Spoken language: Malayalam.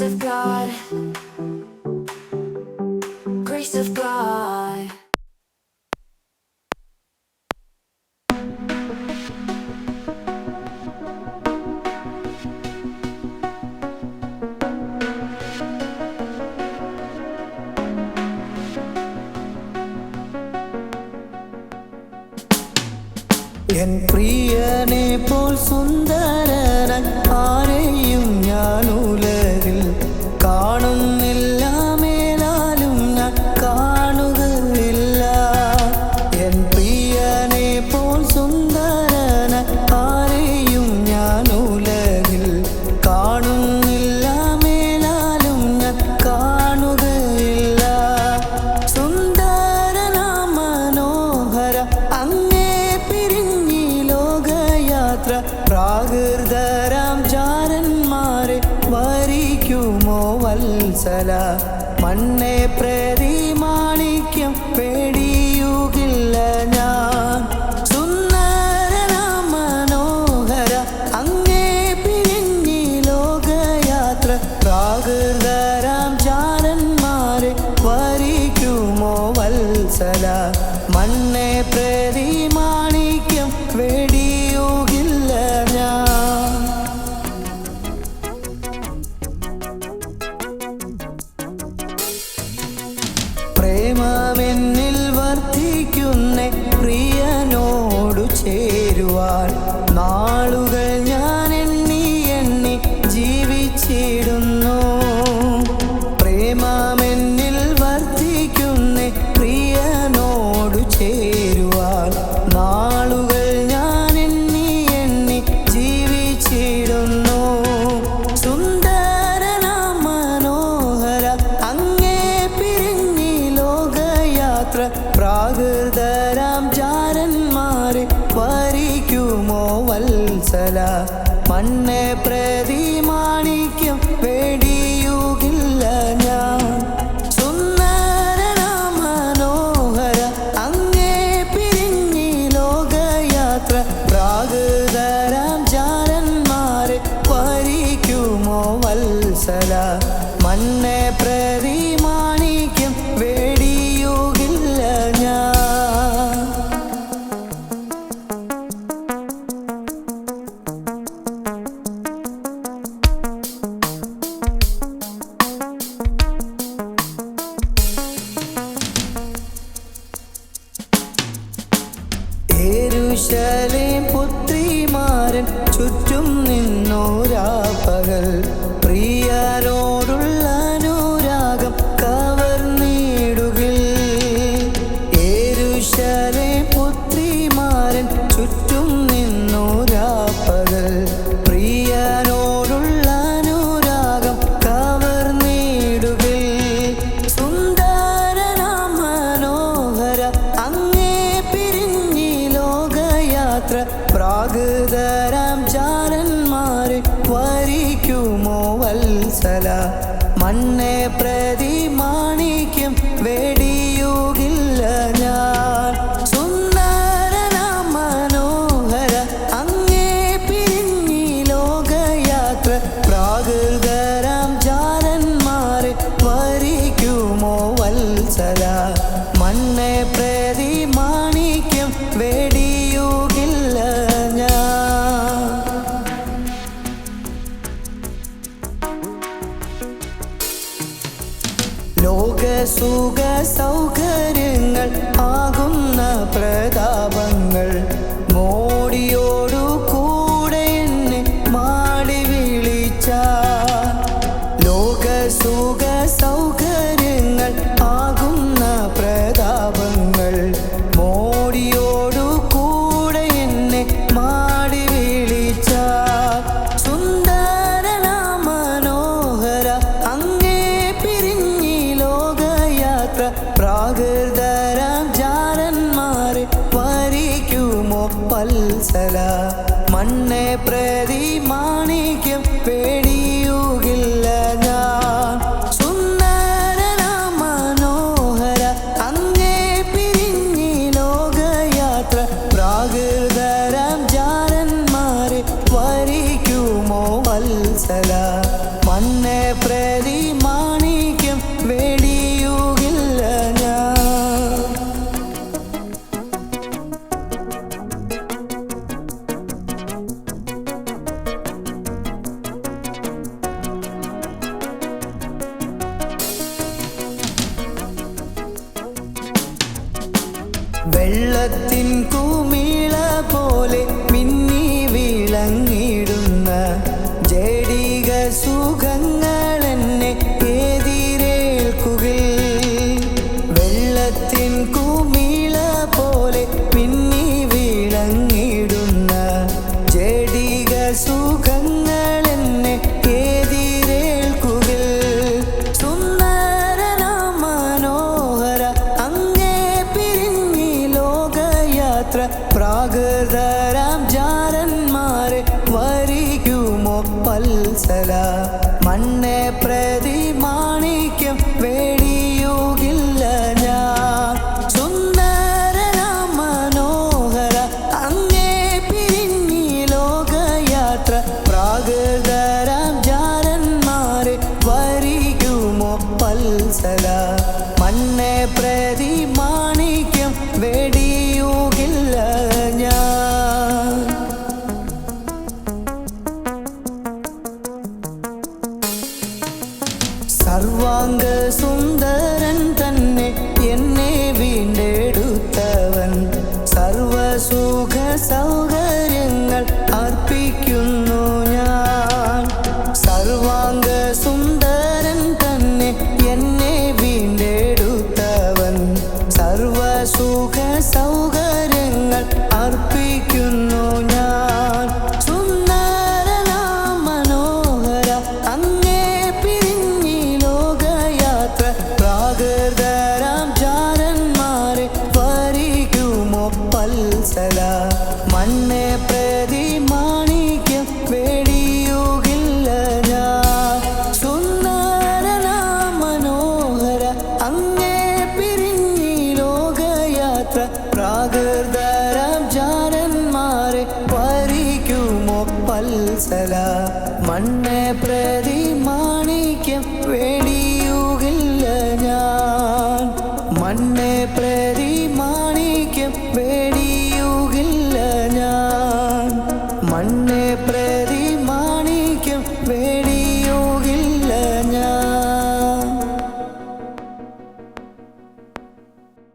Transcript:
of God, grace of God. N പ്രിയനെ പോൽ സുന്ദരനായി ആരെയും ഞാൻ ഉലകിൽ കാണുന്നില്ല, മേലാലും ഞാൻ കാണുകയില്ല. എൻ പ്രിയനെ പോൽ സുന്ദരനായി ആരെയും ഞാൻ ഉലകിൽ കാണുന്നില്ല, മേലാലും ഞാൻ കാണുകയില്ല. സുന്ദരനാ മനോഹര അങ്ങേ പ്രാകൃതരാം ജാരന്മാരെ വരിക്കുമോ വത്സല? മണ്ണെ പ്രതി മാണിക്യം പേടിയുകില്ല ഞാൻ. സുന്ദരനാം മനോഹര അങ്ങേ പിരിഞ്ഞി ലോകയാത്ര പ്രാകൃതരാം ജാരന്മാരെ വരിക്കുമോ വത്സല? മണ്ണെ പ്രതി മാണിക്യം പേടിയുകില്ല ഞാൻ. പ്രേമമെന്നിൽ വർദ്ധിക്കുന്ന പ്രിയനോടു ചേരുവാൻ നാളുകൾ ഞാൻ എണ്ണി എണ്ണി ജീവിച്ചിടുന്നു. പ്രേമമെന്നിൽ വർദ്ധിക്കുന്ന പ്രിയനോടു ചേരുവാൻ നാളുകൾ ഞാൻ എണ്ണി എണ്ണി ജീവിച്ചിടുന്നു. സുന്ദരനാ മനോഹര അങ്ങേ പിരിഞ്ഞി ലോകയാത്ര പ്രാകൃതരാം ജാരന്മാരെ വരിക്കുമോ വത്സല? മണ്ണെ പ്രതി മാണിക്യം പേടിയുകില്ല ഞാൻ. സുന്ദരനാ മനോഹര അങ്ങേ പിരിഞ്ഞി ലോകയാത്ര പ്രാകൃതരാം ജാരന്മാരെ വരിക്കുമോ വത്സല? മണ്ണെ പ്രതി മാണിക്യം പേടിയുകില്ല ഞാൻ. യെരൂശലേം പുത്രിമാരൻ ചുറ്റും നിന്നോരാ പകൽ പ്രിയരോടുള്ള അനുരാഗം കവർന്നിടുകിൽ. യെരൂശലേം പുത്രിമാരൻ ചുറ്റും നിന്നോരാ പകൽ പ്രിയരോടുള്ള അനുരാഗം കവർന്നിടുകിൽ. സുന്ദരനാ മനോഹര അങ്ങേ പിരിഞ്ഞി ലോകയാത്ര പ്രാകൃതരാം ജാരന്മാരെ വരിക്കുമോ വത്സല? മണ്ണെ പ്രതി മാണിക്യം വെടിയുകില്ല ഞാൻ. സുന്ദരനാ മനോഹര അങ്ങേ പിരിഞ്ഞി ലോകയാത്ര പ്രാകൃതരാം ജാരന്മാരെ വരിക്കുമോ വത്സല? മണ്ണെ പ്രതി മാണിക്യം വെടിയുകില്ല ഞാൻ. ലോകസുഖ സൗകര്യങ്ങൾ ആകുന്ന പ്രതാപങ്ങൾ മോടിയോടു കൂടെ എന്നെ മാടി വിളിച്ച. ലോകസുഖ സൗകര്യങ്ങൾ ആകുന്ന പ്രതാപങ്ങൾ മോടിയോടു കൂടെ എന്നെ മാടി വിളിച്ച. സുന്ദരനാ മനോഹര അങ്ങേ പിരിഞ്ഞി ലോകയാത്ര പ്രാകൃതരാം ജാരന്മാരെ വരിക്കുമോ വത്സല? മണ്ണെ പ്രതി മാണിക്യം പേടിയുകില്ല ഞാൻ. സുന്ദരനാ മനോഹര അങ്ങേ പിരിഞ്ഞി ലോകയാത്ര പ്രാകൃതരാം ജാരന്മാരെ വരിക്കുമോ വത്സല? മണ്ണെ പ്രതി വെള്ളത്തിൻ കുമിള പോലെ മിന്നി വിളങ്ങിടുന്ന ജഡിക സുഖങ്ങൾ എന്നെ എതിരേൽക്കുകയിൽ. വെള്ളത്തിൻ കുമിള പോലെ മിന്നി വിളങ്ങിടുന്ന ജഡിക സുഖങ്ങൾ എന്നെ എതിരേൽക്കുകയിൽ. സുന്ദരനാം മനോഹര അങ്ങേ പിരിഞ്ഞി ലോകയാത്ര പ്രാകൃതരാം ജാരന്മാരെ വരിക്കുമോ വത്സല. മണ്ണെ പ്രതി മാണിക്യം വേടിയുകില്ല ഞാൻ. സുന്ദരനാം മനോഹര അങ്ങേ പിരിഞ്ഞി ലോകയാത്ര പ്രാകൃതരാം ജാരന്മാരെ വരിക്കുമോ വത്സല. മണ്ണെ പ്രതി മാണിക്യം വേടിയുകില്ല ഞാൻ. സർവാംഗ സുന്ദരൻ തന്നെ എന്നെ വീണ്ടെടുത്തവൻ. സർവസുഖ സൗകര്യങ്ങൾ അർപ്പിക്കുന്നു ഞാൻ. സർവാംഗ സുന്ദരൻ തന്നെ എന്നെ വീണ്ടെടുത്തവൻ. സർവസുഖ സൗകര്യങ്ങൾ അർപ്പിക്കുന്നു ഞാൻ. സുന്ദരനാം മനോഹര അങ്ങേ പിരിഞ്ഞി ലോകയാത്ര പ്രാകൃതരാം ജാരന്മാരെ വരിക്കുമോ വത്സല. മണ്ണെ പ്രതി മാണിക്യം വേടിയുകില്ല ഞാൻ. സുന്ദരനാം മനോഹര അങ്ങേ പിരിഞ്ഞി ലോകയാത്ര പ്രാകൃതരാം ജാരന്മാരെ വരിക്കുമോ വത്സല. മണ്ണെ പ്രതി മാണിക്യം വേടിയുകില്ല ഞാൻ. മണ്ണെ പ്രതി മാണിക്യം വേടി